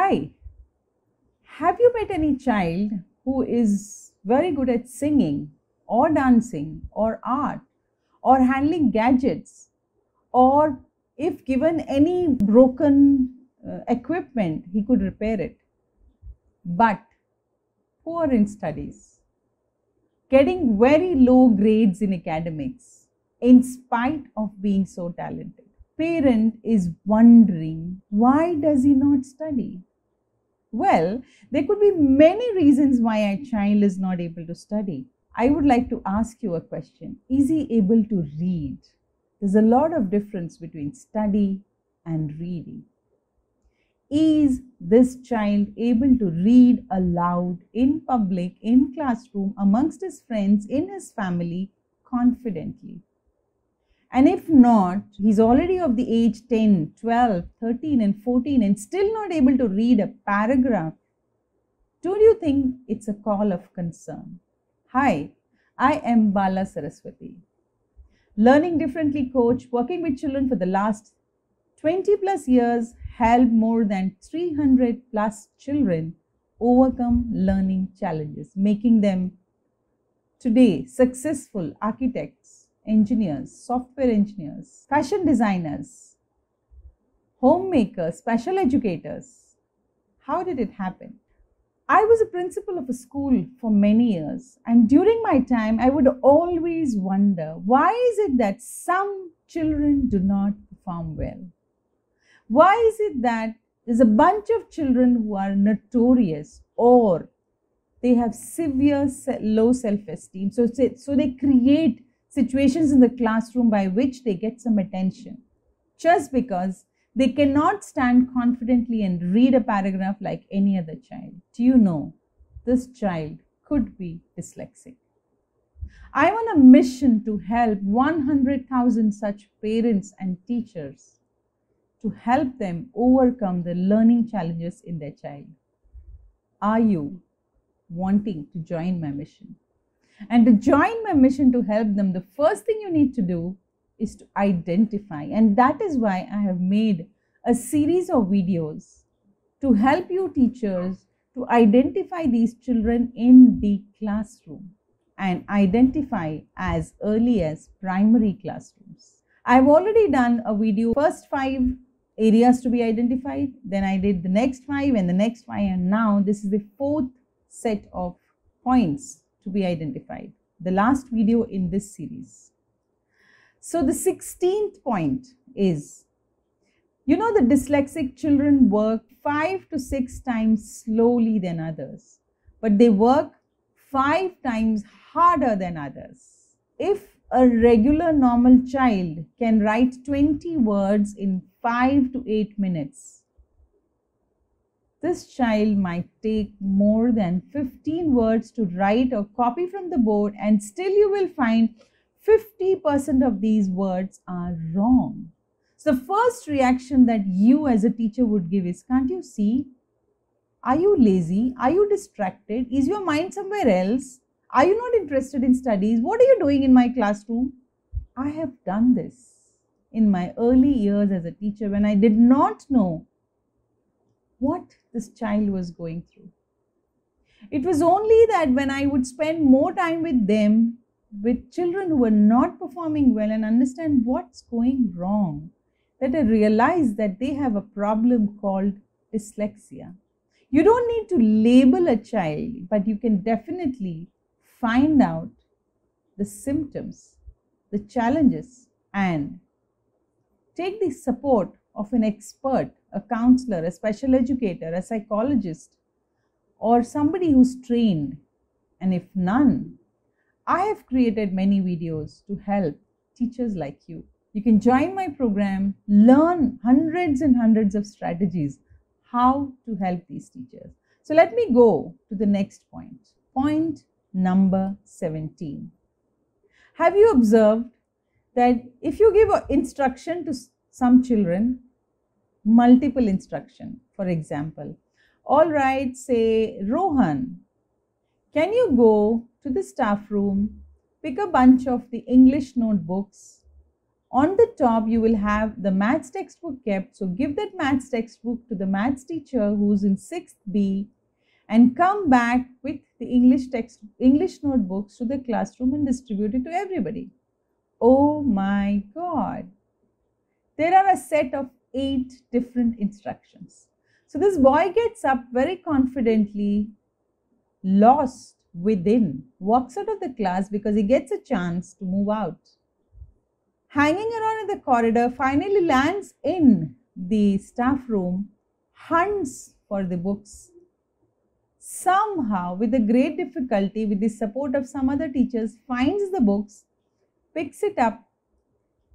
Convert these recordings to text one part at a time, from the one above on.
Hi, have you met any child who is very good at singing or dancing or art or handling gadgets, or if given any broken equipment, he could repair it, but poor in studies, getting very low grades in academics in spite of being so talented? Parent is wondering, why does he not study? Well, there could be many reasons why a child is not able to study. I would like to ask you a question. Is he able to read? There's a lot of difference between study and reading. Is this child able to read aloud in public, in classroom, amongst his friends, in his family, confidently? And if not, he's already of the age 10, 12, 13 and 14 and still not able to read a paragraph. Don't you think it's a call of concern? Hi, I am Bala Saraswati, learning differently coach, working with children for the last 20 plus years, helped more than 300 plus children overcome learning challenges, making them today successful architects, engineers, software engineers, fashion designers, homemakers, special educators. How did it happen? I was a principal of a school for many years, and during my time, I would always wonder, why is it that some children do not perform well? Why is it that there's a bunch of children who are notorious, or they have severe low self-esteem? So they create situations in the classroom by which they get some attention just because they cannot stand confidently and read a paragraph like any other child. Do you know, this child could be dyslexic? I'm on a mission to help 100,000 such parents and teachers to help them overcome the learning challenges in their child. Are you wanting to join my mission? And to join my mission to help them, the first thing you need to do is to identify. And that is why I have made a series of videos to help you teachers to identify these children in the classroom and identify as early as primary classrooms. I've already done a video, first 5 areas to be identified, then I did the next 5 and the next 5, and now this is the 4th set of points to be identified, the last video in this series. So the 16th point is, you know, the dyslexic children work 5 to 6 times slowly than others, but they work 5 times harder than others. If a regular normal child can write 20 words in 5 to 8 minutes, this child might take more than 15 words to write or copy from the board, and still you will find 50% of these words are wrong. So the first reaction that you as a teacher would give is, can't you see? Are you lazy? Are you distracted? Is your mind somewhere else? Are you not interested in studies? What are you doing in my classroom? I have done this in my early years as a teacher when I did not know what this child was going through. It was only that when I would spend more time with them, with children who were not performing well, and understand what's going wrong, that I realized that they have a problem called dyslexia. You don't need to label a child, but you can definitely find out the symptoms, the challenges, and take the support of an expert, a counselor, a special educator, a psychologist, or somebody who's trained. And if none, I have created many videos to help teachers like you. You can join my program, learn hundreds and hundreds of strategies how to help these teachers. So let me go to the next point. Point number 17. Have you observed that if you give an instruction to some children, multiple instruction, for example, all right, say, Rohan, can you go to the staff room, pick a bunch of the English notebooks, On the top, you will have the maths textbook kept. So give that maths textbook to the maths teacher who's in 6th B and come back with the English notebooks to the classroom and distribute it to everybody. Oh my God. There are a set of 8 different instructions. So this boy gets up very confidently, lost within, walks out of the class because he gets a chance to move out. Hanging around in the corridor, finally lands in the staff room, hunts for the books. Somehow, with a great difficulty, with the support of some other teachers, finds the books, picks it up,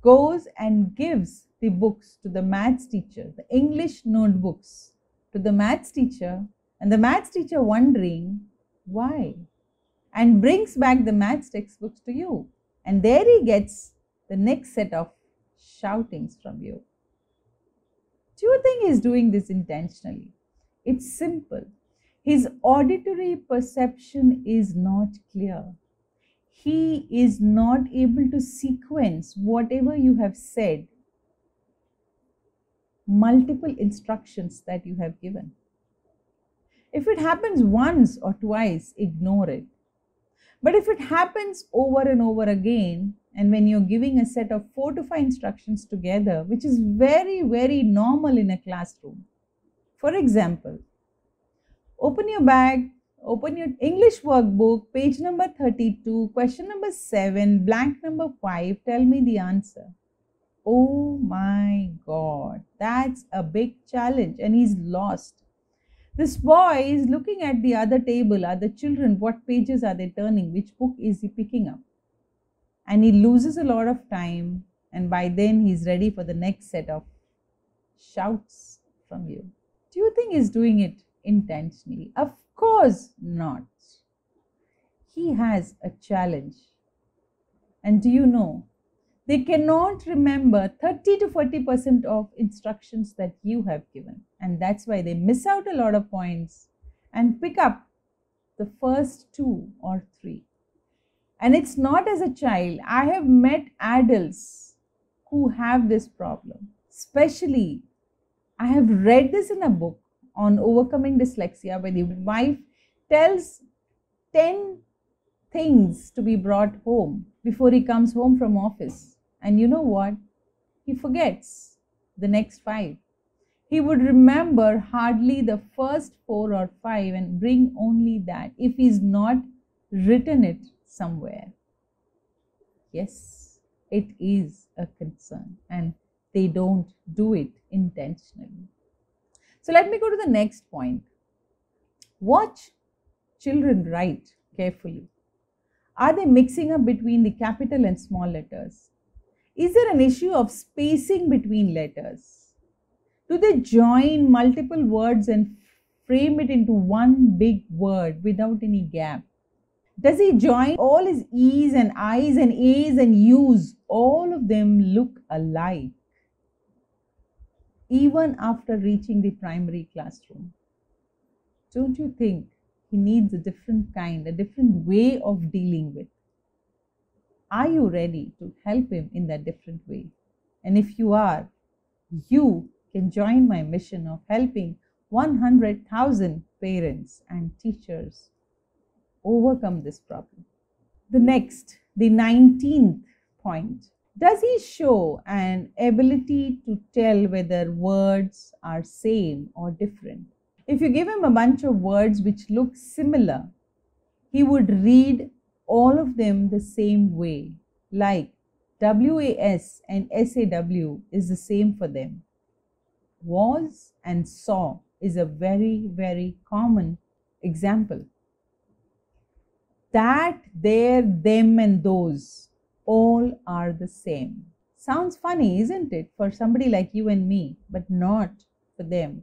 goes and gives the books to the maths teacher, the English notebooks to the maths teacher, and the maths teacher wondering why, and brings back the maths textbooks to you. And there he gets the next set of shoutings from you. Do you think he's doing this intentionally? It's simple. His auditory perception is not clear. He is not able to sequence whatever you have said, multiple instructions that you have given. If it happens once or twice, ignore it. But if it happens over and over again, and when you're giving a set of 4 to 5 instructions together, which is very, very normal in a classroom. For example, open your bag, open your English workbook, page number 32, question number 7, blank number 5, tell me the answer. Oh my God, that's a big challenge, and he's lost. This boy is looking at the other table, other children, what pages are they turning, which book is he picking up? And he loses a lot of time, and by then he's ready for the next set of shouts from you. Do you think he's doing it intentionally? Of course not. He has a challenge. And do you know, they cannot remember 30 to 40% of instructions that you have given. And that's why they miss out a lot of points and pick up the first 2 or 3. And it's not as a child. I have met adults who have this problem. Especially, I have read this in a book on overcoming dyslexia where the wife tells 10 things to be brought home before he comes home from office. And you know what? He forgets the next 5. He would remember hardly the first 4 or 5 and bring only that if he's not written it somewhere. Yes, it is a concern, and they don't do it intentionally. So let me go to the next point. Watch children write carefully. Are they mixing up between the capital and small letters? Is there an issue of spacing between letters? Do they join multiple words and frame it into one big word without any gap? Does he join all his E's and I's and A's and U's? All of them look alike, even after reaching the primary classroom. Don't you think he needs a different kind, a different way of dealing with? Are you ready to help him in that different way? And if you are, you can join my mission of helping 100,000 parents and teachers overcome this problem. The 19th point. Does he show an ability to tell whether words are same or different? If you give him a bunch of words which look similar, he would read all of them the same way, like WAS and SAW is the same for them. Was and saw is a very, very common example. That, there, them and those all are the same. Sounds funny, isn't it, for somebody like you and me, but not for them.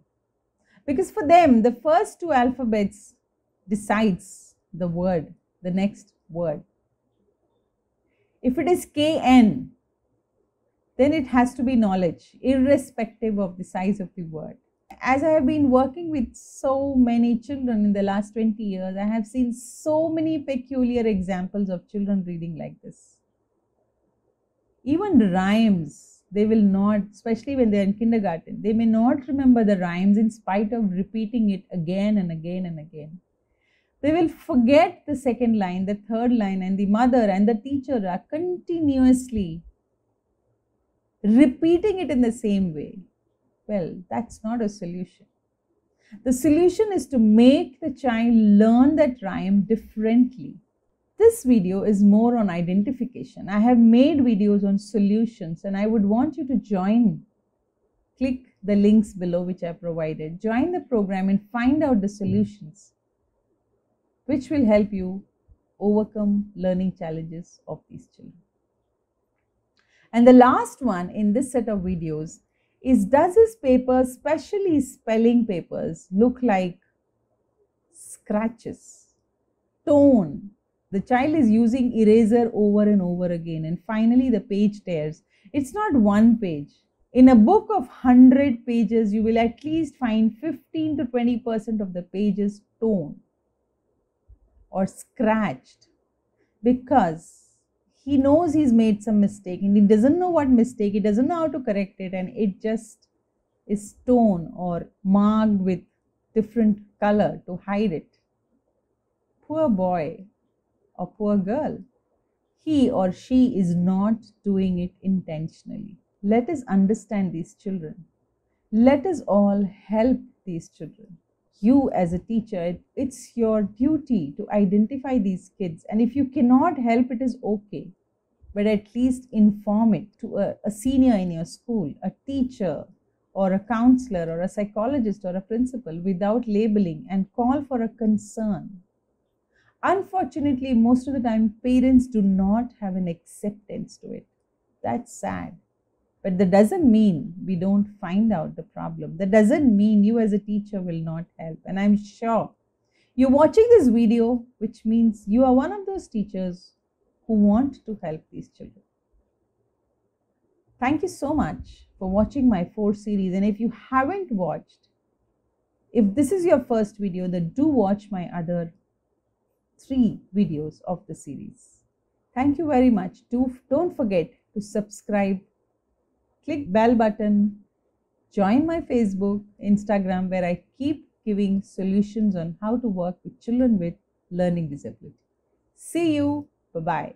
Because for them, the first 2 alphabets decides the word, the next word. If it is KN, then it has to be knowledge, irrespective of the size of the word. As I have been working with so many children in the last 20 years, I have seen so many peculiar examples of children reading like this. Even rhymes, they will not, especially when they're in kindergarten, they may not remember the rhymes in spite of repeating it again and again and again. They will forget the second line, the third line, and the mother and the teacher are continuously repeating it in the same way. Well, that's not a solution. The solution is to make the child learn that rhyme differently. This video is more on identification. I have made videos on solutions and I would want you to join. Click the links below which I provided. Join the program and find out the solutions which will help you overcome learning challenges of these children. And the last one in this set of videos is, does his paper, especially spelling papers, look like scratches, tone? The child is using eraser over and over again, and finally the page tears. It's not one page. In a book of 100 pages, you will at least find 15 to 20% of the pages torn or scratched, because he knows he's made some mistake and he doesn't know what mistake, he doesn't know how to correct it, and it just is torn or marked with different color to hide it. Poor boy or poor girl. He or she is not doing it intentionally. Let us understand these children. Let us all help these children. You as a teacher, it's your duty to identify these kids, and if you cannot help, it is okay, but at least inform it to a senior in your school, a teacher or a counselor or a psychologist or a principal, without labeling, and call for a concern. Unfortunately, most of the time, parents do not have an acceptance to it. That's sad. But that doesn't mean we don't find out the problem. That doesn't mean you as a teacher will not help. And I'm sure you're watching this video, which means you are one of those teachers who want to help these children. Thank you so much for watching my 4 series. And if you haven't watched, if this is your first video, then do watch my other 3 videos of the series. Thank you very much. Don't forget to subscribe, click bell button, join my Facebook, Instagram, where I keep giving solutions on how to work with children with learning disability. See you. Bye-bye.